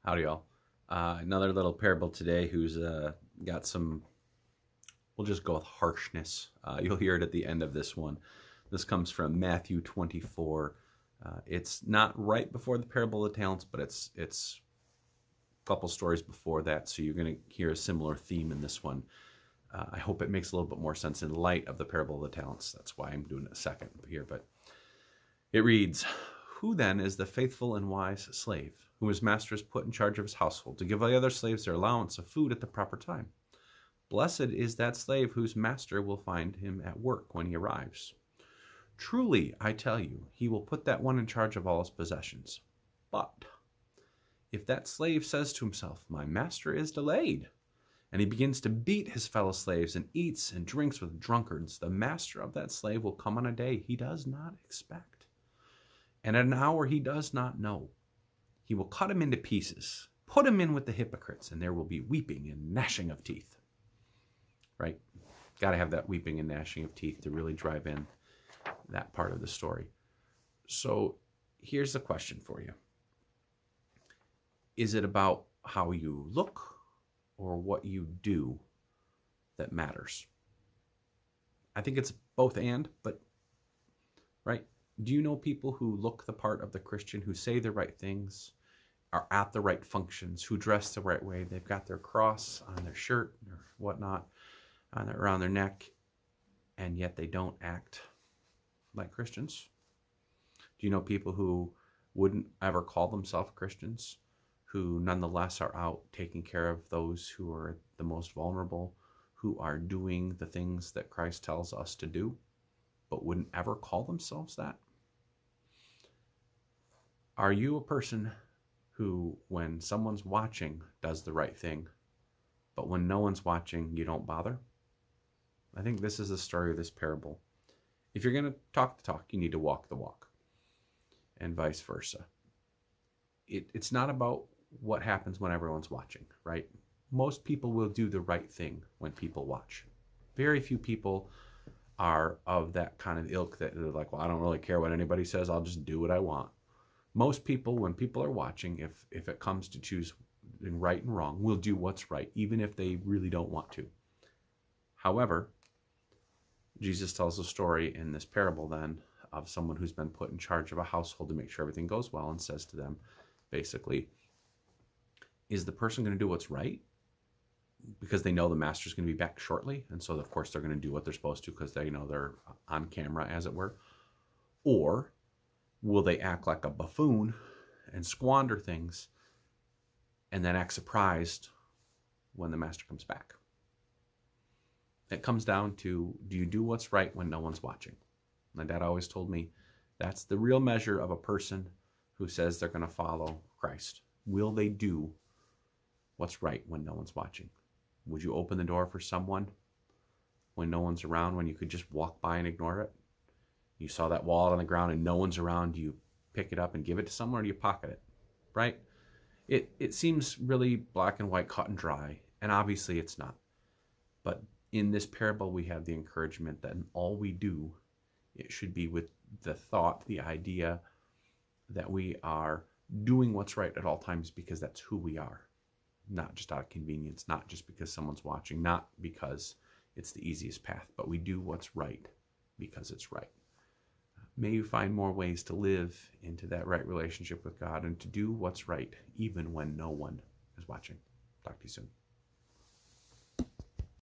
Howdy, y'all. Another little parable today who's got some, we'll just go with harshness. You'll hear it at the end of this one. This comes from Matthew 24. It's not right before the parable of the talents, but it's a couple stories before that, so you're going to hear a similar theme in this one. I hope it makes a little bit more sense in light of the parable of the talents. That's why I'm doing it a second here, but it reads, "Who then is the faithful and wise slave, whom his master has put in charge of his household, to give all the other slaves their allowance of food at the proper time? Blessed is that slave whose master will find him at work when he arrives. Truly, I tell you, he will put that one in charge of all his possessions. But if that slave says to himself, 'My master is delayed,' and he begins to beat his fellow slaves and eats and drinks with drunkards, the master of that slave will come on a day he does not expect, and at an hour he does not know. He will cut him into pieces, put him in with the hypocrites, and there will be weeping and gnashing of teeth." Right? Got to have that weeping and gnashing of teeth to really drive in that part of the story. So here's the question for you. Is it about how you look or what you do that matters? I think it's both and, but, right? Do you know people who look the part of the Christian, who say the right things, are at the right functions, who dress the right way? They've got their cross on their shirt or whatnot, around their neck, and yet they don't act like Christians. Do you know people who wouldn't ever call themselves Christians, who nonetheless are out taking care of those who are the most vulnerable, who are doing the things that Christ tells us to do, but wouldn't ever call themselves that? Are you a person who, when someone's watching, does the right thing, but when no one's watching, you don't bother? I think this is the story of this parable. If you're going to talk the talk, you need to walk the walk, and vice versa. It's not about what happens when everyone's watching, right? Most people will do the right thing when people watch. Very few people are of that kind of ilk that are like, well, I don't really care what anybody says, I'll just do what I want. Most people, when people are watching, if it comes to choose right and wrong, will do what's right, even if they really don't want to. However, Jesus tells a story in this parable then of someone who's been put in charge of a household to make sure everything goes well, and says to them, basically, is the person going to do what's right because they know the master's going to be back shortly, and so of course they're going to do what they're supposed to because they know they're on camera, as it were? Or will they act like a buffoon and squander things and then act surprised when the master comes back? It comes down to, do you do what's right when no one's watching? My dad always told me that's the real measure of a person who says they're going to follow Christ. Will they do what's right when no one's watching? Would you open the door for someone when no one's around, when you could just walk by and ignore it? You saw that wallet on the ground and no one's around, do you pick it up and give it to someone, or do you pocket it? Right? It seems really black and white, cut and dry, and obviously it's not. But in this parable, we have the encouragement that in all we do, it should be with the thought, the idea that we are doing what's right at all times because that's who we are. Not just out of convenience, not just because someone's watching, not because it's the easiest path, but we do what's right because it's right. May you find more ways to live into that right relationship with God and to do what's right even when no one is watching. Talk to you soon.